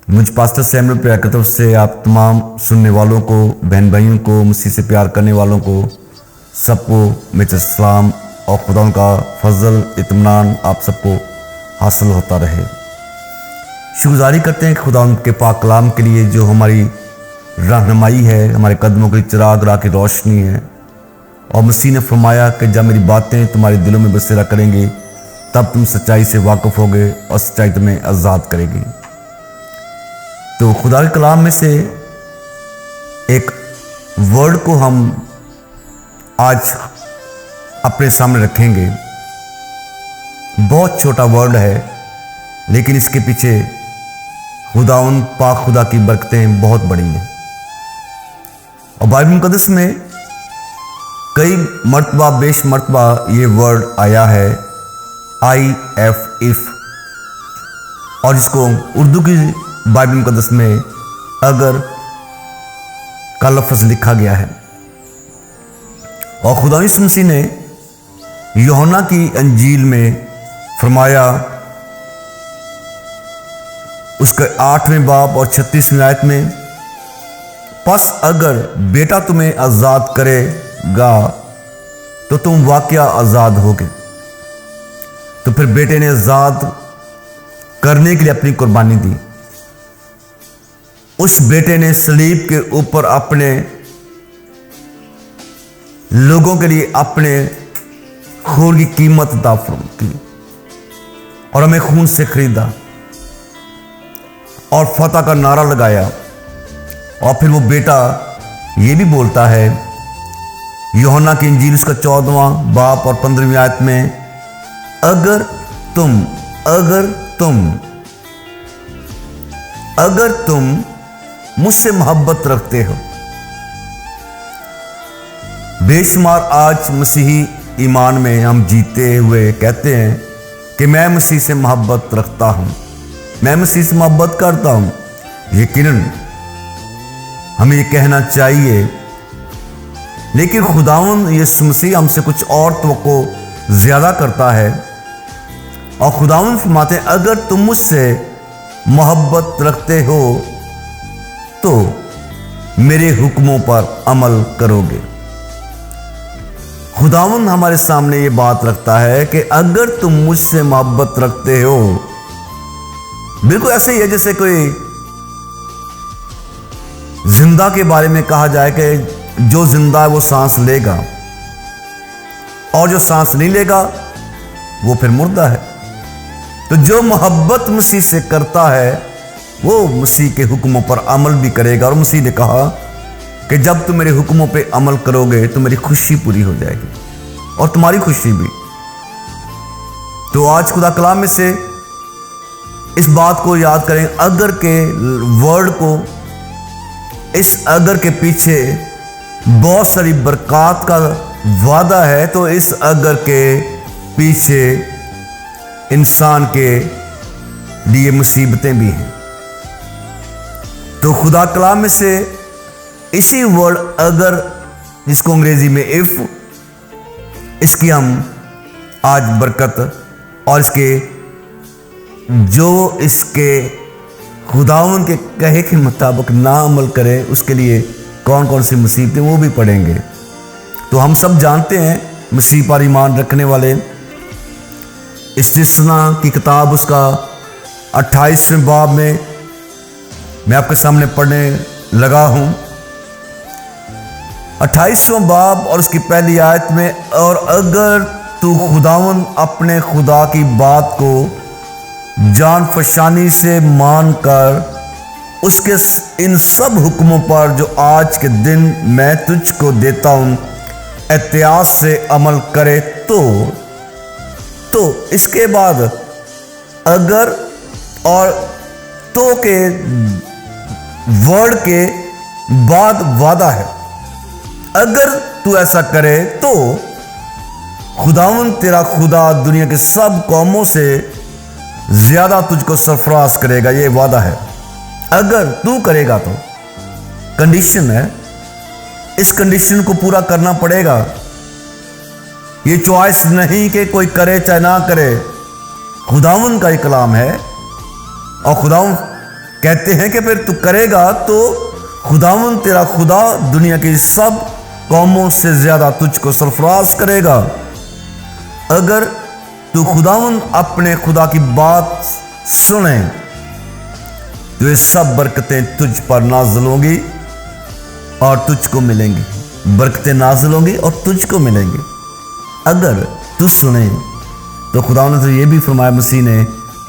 मुझ pastor Samuel प्यार की तरफ से आप तमाम सुनने वालों को, बहन भाइयों को, मसीह से प्यार करने वालों को, सबको मेरा सलाम और खुदा का फजल इत्मीनान आप सबको हासिल होता रहे। शुक्रगुजारी करते हैं खुदा के पाक कलाम के लिए जो हमारी रहनुमाई है, हमारे कदमों के लिए चिराग राह की रोशनी है। और मसीह ने फरमाया कि जब मेरी बातें तुम्हारे दिलों में बसेरा करेंगी तब तुम सच्चाई से वाकिफ होगे और सच्चाई तुम्हें आज़ाद करेगी। तो खुदा के कलाम में से एक वर्ड को हम आज अपने सामने रखेंगे। बहुत छोटा वर्ड है लेकिन इसके पीछे खुदाउन पाक खुदा की बरकतें बहुत बड़ी हैं। और बाइबल मुक़द्दस में कई मर्तबा बेश मर्तबा ये वर्ड आया है इफ, और जिसको उर्दू की बाइबल मुक़द्दस में अगर का लफ्ज़ लिखा गया है। और खुदा यीशु मसीह ने यूहन्ना की अंजील में फरमाया उसके 8वें बाब और 36वीं आयत में, बस अगर बेटा तुम्हें आज़ाद करेगा तो तुम वाकया आज़ाद होगे। तो फिर बेटे ने आज़ाद करने के लिए अपनी कुर्बानी दी। उस बेटे ने सलीब के ऊपर अपने लोगों के लिए अपने खून की कीमत अता की और हमें खून से खरीदा और फतह का नारा लगाया। और फिर वो बेटा ये भी बोलता है यूहन्ना की इंजील उसका 14वां बाब और 15वीं आयत में, अगर तुम मुझसे मोहब्बत रखते हो। बेशुमार आज मसीही ईमान में हम जीते हुए कहते हैं कि मैं मसीह से मोहब्बत रखता हूं, मैं मसीह से मोहब्बत करता हूं। यकीनन हमें ये कहना चाहिए, लेकिन खुदावंद यीशु मसीह हमसे कुछ और तवक्को ज़्यादा करता है। और खुदावंद फरमाते हैं अगर तुम मुझसे मोहब्बत रखते हो तो मेरे हुक्मों पर अमल करोगे। खुदावंद हमारे सामने ये बात रखता है कि अगर तुम मुझसे मोहब्बत रखते हो, बिल्कुल ऐसे ही है जैसे कोई जिंदा के बारे में कहा जाए कि जो जिंदा है वो सांस लेगा और जो सांस नहीं लेगा वो फिर मुर्दा है। तो जो मोहब्बत मसीह से करता है वो मसीह के हुक्मों पर अमल भी करेगा। और मसीह ने कहा कि जब तुम मेरे हुक्मों पे अमल करोगे तो मेरी खुशी पूरी हो जाएगी और तुम्हारी खुशी भी। तो आज खुदा कलाम में से इस बात को याद करें, अगर के वर्ड को, इस अगर के पीछे बहुत सारी बरकत का वादा है। तो इस अगर के पीछे इंसान के लिए मुसीबतें भी हैं। तो खुदा कलाम में से इसी वर्ड अगर, जिसको अंग्रेजी में इफ, इसकी हम आज बरकत और इसके जो इसके खुदावंद के कहे के मुताबिक ना अमल करें उसके लिए कौन कौन सी मुसीबतें वो भी पढ़ेंगे। तो हम सब जानते हैं मसीह पर ईमान रखने वाले, इस्तिस्ना की किताब उसका 28वें बाब में मैं आपके सामने पढ़ने लगा हूं। 28वां बाब और उसकी पहली आयत में, और अगर तू खुदावंद अपने खुदा की बात को जान फशानी से मानकर उसके इन सब हुक्मों पर जो आज के दिन मैं तुझको देता हूं एहतियात से अमल करे तो इसके बाद अगर और तो के वर्ड के बाद वादा है। अगर तू ऐसा करे तो खुदावंद तेरा खुदा दुनिया के सब कौमों से ज्यादा तुझको सरफराज करेगा, ये वादा है। अगर तू करेगा तो कंडीशन है, इस कंडीशन को पूरा करना पड़ेगा। ये चॉइस नहीं कि कोई करे चाहे ना करे, खुदावंद का ये कलाम है। और खुदावंद कहते हैं कि फिर तू करेगा तो खुदावन तेरा खुदा दुनिया की सब कौमों से ज्यादा तुझको सरफराज करेगा। अगर तू खुदावन अपने खुदा की बात सुने तो ये सब बरकतें तुझ पर नाज़िल होंगी और तुझको मिलेंगी। बरकतें नाज़िल होंगी और तुझको मिलेंगी अगर तू सुने। तो खुदा ने तो ये भी फरमाया मसीह ने,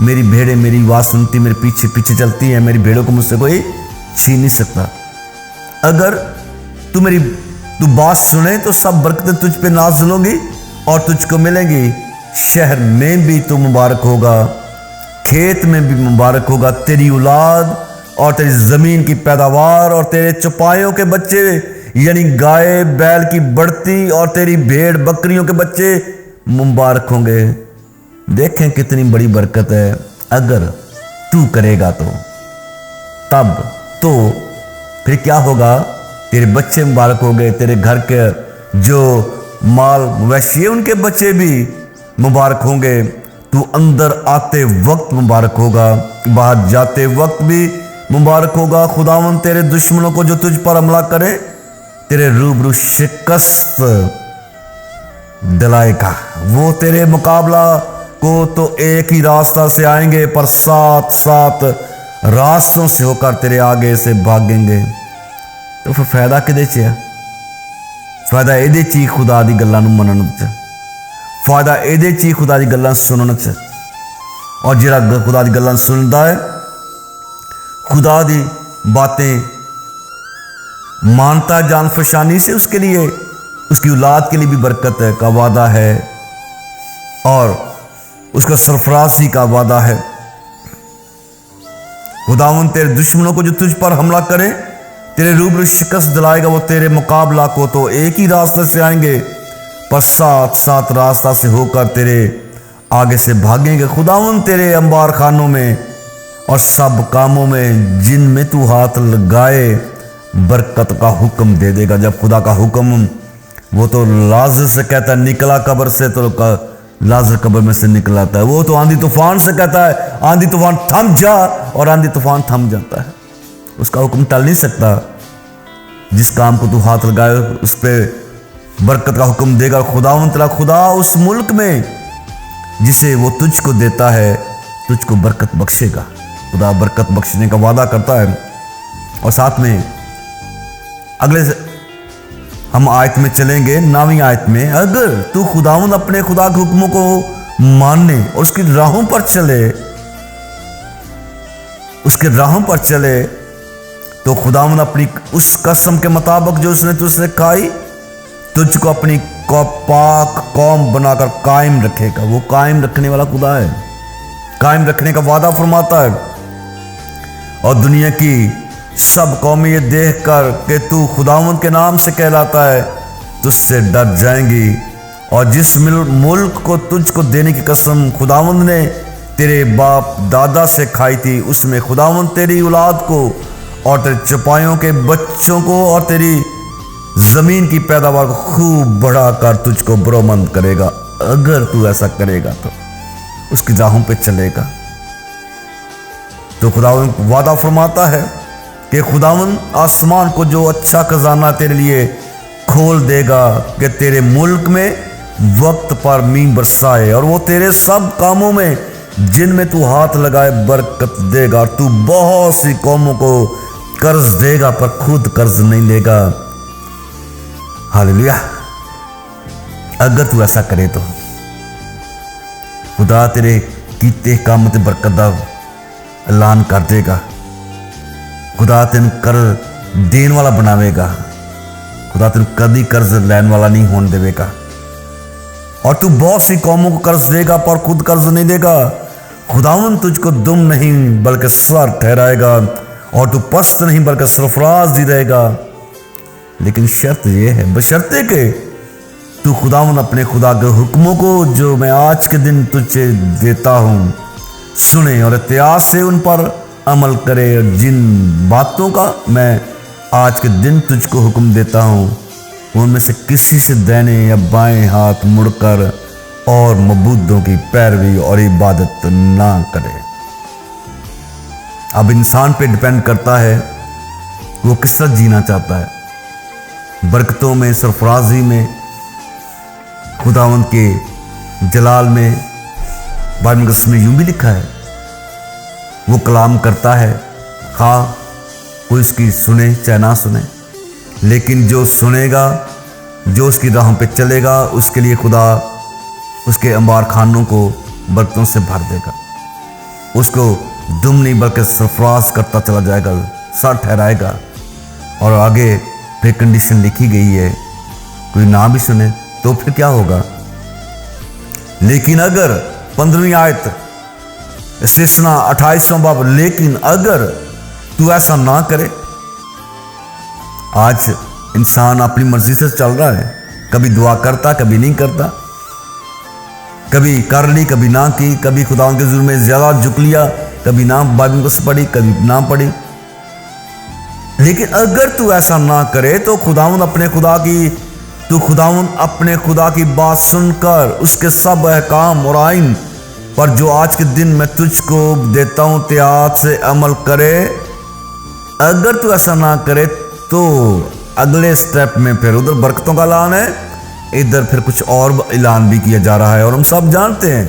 मेरी भेड़ें मेरी आवाज़ सुनती, मेरे पीछे पीछे चलती हैं, मेरी भेड़ों को मुझसे कोई छीन नहीं सकता। अगर तू बात सुने तो सब बरकतें तुझ पे नाज़िल होंगी और तुझको मिलेंगी। शहर में भी तू मुबारक होगा, खेत में भी मुबारक होगा, तेरी औलाद और तेरी ज़मीन की पैदावार और तेरे चौपायों के बच्चे यानी गाय बैल की बढ़ती और तेरी भेड़ बकरियों के बच्चे मुबारक होंगे। देखें कितनी बड़ी बरकत है। अगर तू करेगा तो तब तो फिर क्या होगा, तेरे बच्चे मुबारक हो गए, तेरे घर के जो माल मवेशी है उनके बच्चे भी मुबारक होंगे। तू अंदर आते वक्त मुबारक होगा, बाहर जाते वक्त भी मुबारक होगा। खुदावन तेरे दुश्मनों को जो तुझ पर हमला करे तेरे रूबरू शिकस्त दिलाएगा। वो तेरे मुकाबला को तो एक ही रास्ता से आएंगे पर सात सात रास्तों से होकर तेरे आगे से भागेंगे। तो फिर फायदा किदे च है? फायदा ਇਹਦੇ ਚ ਹੀ खुदा दी गल्लां ਨੂੰ ਮੰਨਣ ਚ, फायदा ਇਹਦੇ ਚ ਹੀ खुदा दी गल्लां सुनण च। और ਜਿਹੜਾ खुदा दी गल्लां सुनदा है, खुदा दी बातें मानता जान फशानी से उसके लिए उसकी औलाद के लिए भी बरकत का वादा है और उसका सरफराजी का वादा है। खुदावन तेरे दुश्मनों को जो तुझ पर हमला करे तेरे रूबरू शिकस्त दिलाएगा। वो तेरे मुकाबला को तो एक ही रास्ते से आएंगे पर सात सात रास्ता से होकर तेरे आगे से भागेंगे। खुदावन तेरे अंबार खानों में और सब कामों में जिनमें तू हाथ लगाए बरकत का हुक्म दे देगा। जब खुदा का हुक्म, वो तो लाजर से कहता है निकला कब्र से, तो लाजर कब्र में से निकलाता है। वो तो आंधी तूफान से कहता है आंधी तूफान थम जा, और आंधी तूफान थम जाता है। उसका हुक्म टल नहीं सकता। जिस काम को तू हाथ लगाए उस पर बरकत का हुक्म देगा। खुदावन तेरा खुदा उस मुल्क में जिसे वो तुझको देता है तुझको बरकत बख्शेगा। खुदा बरकत बख्शने का वादा करता है। और साथ में अगले हम आयत में चलेंगे, 9वीं आयत में, अगर तू खुदावन अपने खुदा के हुक्मों को मानने और उसकी राहों पर चले, उसके राहों पर चले तो खुदावन अपनी उस कसम के मुताबिक जो उसने तुझसे खाई तुझको अपनी पाक कौम बनाकर कायम रखेगा। वो कायम रखने वाला खुदा है, कायम रखने का वादा फरमाता है। और दुनिया की सब कौमें ये देख कर कि तू खुदावंद के नाम से कहलाता है तुझसे डर जाएंगी। और जिस मुल्क को तुझको देने की कसम खुदावंद ने तेरे बाप दादा से खाई थी उसमें खुदावंद तेरी औलाद को और तेरे चौपायों के बच्चों को और तेरी जमीन की पैदावार को खूब बढ़ाकर तुझको बरोमंद करेगा। अगर तू ऐसा करेगा तो उसकी राहों पे चलेगा तो खुदावंद वादा फरमाता है कि खुदावंद आसमान को जो अच्छा खजाना तेरे लिए खोल देगा कि तेरे मुल्क में वक्त पर मींह बरसाए और वो तेरे सब कामों में जिनमें तू हाथ लगाए बरकत देगा। और तू बहुत सी कौमों को कर्ज देगा पर खुद कर्ज नहीं लेगा। हालेलुया। अगर तू ऐसा करे तो खुदा तेरे कीते काम ते बरकत दा ऐलान कर देगा। खुदा तेन कर देन वाला बनावेगा। खुदा तेन कभी कर्ज लैन वाला नहीं होने देवेगा। और तू बहुत सी कौमों को कर्ज देगा पर खुद कर्ज नहीं देगा। खुदावन तुझको दुम नहीं बल्कि सर ठहराएगा और तू पस्त नहीं बल्कि सरफराज ही रहेगा। लेकिन शर्त यह है, बशर्ते के तू खुदावन अपने खुदा के हुक्मों को जो मैं आज के दिन तुझे देता हूँ सुने और एहतियात से उन पर अमल करे। और जिन बातों का मैं आज के दिन तुझको हुक्म देता हूँ उनमें से किसी से दाहिने या बाएं हाथ मुड़कर और मबूदों की पैरवी और इबादत ना करे। अब इंसान पे डिपेंड करता है वो किस तरह जीना चाहता है, बरकतों में, सरफराजी में, खुदावंद के जलाल में। बाइबल मुक़द्दस में यूं भी लिखा है, वो कलाम करता है, खा कोई उसकी सुने चाहे ना सुने, लेकिन जो सुनेगा, जो उसकी राहों पे चलेगा, उसके लिए खुदा उसके अंबार खानों को बरकतों से भर देगा। उसको दुम नहीं बल्कि सरफराज करता चला जाएगा, सर ठहराएगा। और आगे फिर कंडीशन लिखी गई है, कोई ना भी सुने तो फिर क्या होगा। लेकिन अगर 15वीं आयत इस्तिस्ना 28वां बाब, लेकिन अगर तू ऐसा ना करे। आज इंसान अपनी मर्जी से चल रहा है, कभी दुआ करता, कभी नहीं करता, कभी कर ली, कभी ना की, कभी खुदा के जुर्म में ज्यादा झुक लिया, कभी ना बाइबल को पढ़ी, कभी ना पढ़ी। लेकिन अगर तू ऐसा ना करे तो खुदावंद अपने खुदा की बात सुनकर उसके सब अहकाम और आइन पर जो आज के दिन मैं तुझको देता हूं इत्तेआत से अमल करे। अगर तू ऐसा ना करे तो अगले स्टेप में फिर उधर बरकतों का ऐलान है, इधर फिर कुछ और ऐलान भी किया जा रहा है, और हम सब जानते हैं।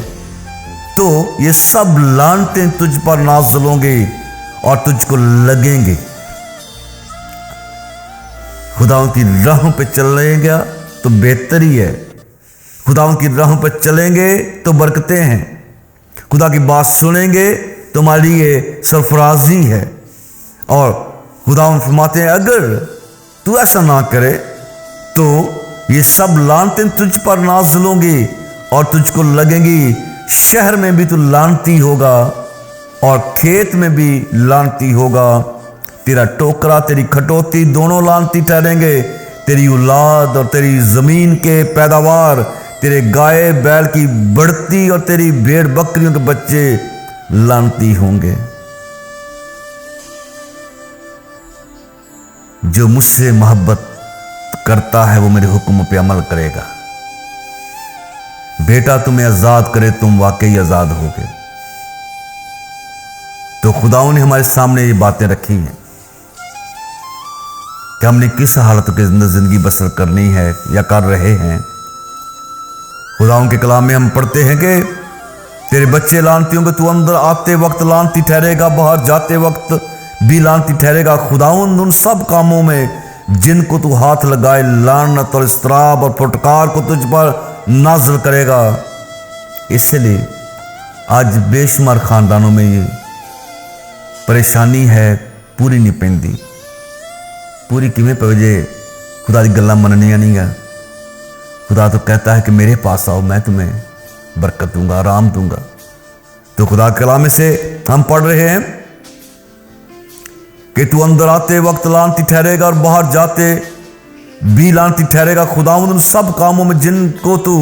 तो ये सब लानतें तुझ पर नाज़िल होंगे और तुझको लगेंगे। खुदाओं की राहों पे चलेंगे तो बेहतर ही है, खुदाओं की राहों पे चलेंगे तो बरकतें हैं, खुदा की बात सुनेंगे तो हमारी ये सरफराजी है। और खुदावंद फरमाते हैं अगर तू ऐसा ना करे तो ये सब लानतें तुझ पर नाज़िल होंगी और तुझको लगेंगी। शहर में भी तू लानती होगा और खेत में भी लानती होगा। तेरा टोकरा, तेरी खटोती दोनों लानती ठहरेंगे। तेरी औलाद और तेरी जमीन के पैदावार, तेरे गाय बैल की बढ़ती और तेरी भेड़ बकरियों के बच्चे लानती होंगे। जो मुझसे मोहब्बत करता है वो मेरे हुक्म पे अमल करेगा। बेटा तुम्हें आजाद करे तुम वाकई आजाद होगे। तो खुदाओं ने हमारे सामने ये बातें रखी हैं कि हमने किस हालत के अंदर जिंदगी बसर करनी है या कर रहे हैं। खुदाओं के कलाम में हम पढ़ते हैं कि तेरे बच्चे लानती होंगे, तू अंदर आते वक्त लानती ठहरेगा, बाहर जाते वक्त भी लानती ठहरेगा। खुदाउन उन सब कामों में जिनको तू हाथ लगाए लानत और इस्तराब और फुटकार को तुझ पर नाज़िल करेगा। इसलिए आज बेशुमार खानदानों में ये परेशानी है, पूरी नहीं पैंदी। पूरी किमें पवे खुदा की गल्लां मननियां नहीं है। खुदा तो कहता है कि मेरे पास आओ, मैं तुम्हें बरकत दूंगा, आराम दूंगा। तो खुदा के कलाम से हम पढ़ रहे हैं कि तू अंदर आते वक्त लानती ठहरेगा और बाहर जाते भी लानती ठहरेगा। खुदावंद उन सब कामों में जिनको तू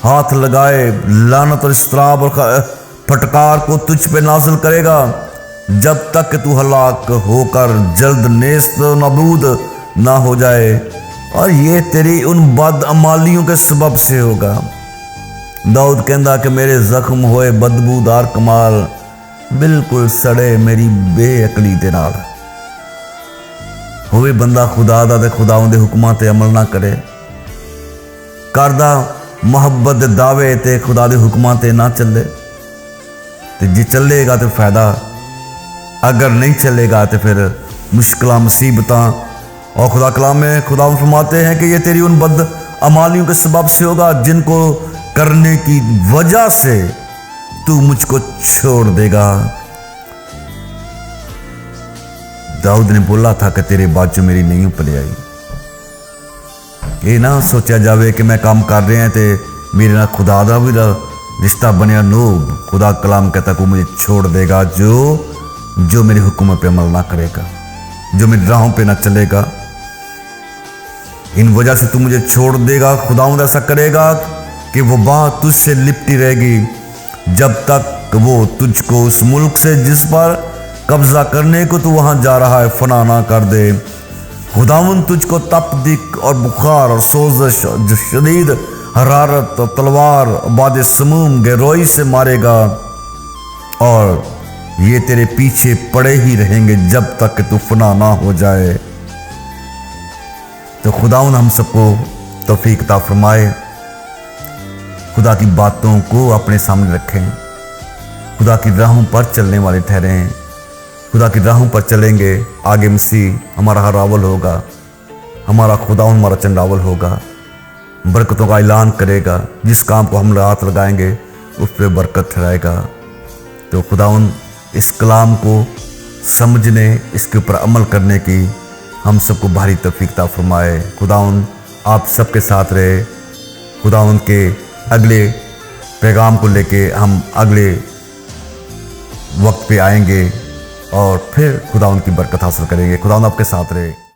हाथ लगाए लानत और इस्तराब और फटकार को तुझ पे नाज़िल करेगा, जब तक कि तू हलाक होकर जल्द नेस्त नबूद ना हो जाए। और ये तेरी उन बदअमालियों के सबब से होगा। दाऊद कहता कि मेरे जख्म होए बदबूदार कमाल, बिल्कुल सड़े मेरी बेअकली दे नाल। होवे बंदा खुदा दा ते खुदावंद दे हुक्मां ते अमल ना करे, करदा मोहब्बत दे दावे ते खुदा दे हुक्मां ते ना चले, ते जे चलेगा तो फायदा, अगर नहीं चलेगा तो फिर मुश्किलां मुसीबतां। और खुदा कलाम में खुदा फरमाते हैं कि ये तेरी उन बद अमालियों के सबब से होगा जिनको करने की वजह से तू मुझको छोड़ देगा। दाऊद ने बोला था कि तेरे बाजू मेरी नहीं उपले आई। ये ना सोचा जावे कि मैं काम कर रहे हैं तो मेरे ना खुदा दा भी रिश्ता बनया। नो, खुदा कलाम कहता कि मुझे छोड़ देगा जो मेरे हुक्म पे अमल ना करेगा, जो मेरी राहों पे ना चलेगा। इन वजह से तू मुझे छोड़ देगा। खुदावंद ऐसा करेगा कि वो बात तुझसे लिपटी रहेगी जब तक वो तुझको उस मुल्क से जिस पर कब्जा करने को तू वहां जा रहा है फना ना कर दे। खुदावंद तुझको तपदिक और बुखार और सोजश, शदीद हरारत और तलवार बाद समूम गहरोई से मारेगा। और ये तेरे पीछे पड़े ही रहेंगे जब तक कि तू फना ना हो जाए। तो खुदाउन हम सबको तौफीक अता फरमाए, खुदा की बातों को अपने सामने रखें, खुदा की राहों पर चलने वाले ठहरें। खुदा की राहों पर चलेंगे, आगे मसीह हमारा हरावल होगा, हमारा खुदाउन हमारा चंडावल होगा, बरकतों का ऐलान करेगा। जिस काम को हम हाथ लगाएंगे उस पर बरकत ठहराएगा। तो खुदाउन इस कलाम को समझने, इसके ऊपर अमल करने की हम सबको भारी तौफीक अता फरमाए। खुदाउन आप सबके साथ रहे। खुदाउन के अगले पैगाम को लेके हम अगले वक्त पे आएंगे और फिर खुदाउन की बरकत हासिल करेंगे। खुदाउन आपके साथ रहे।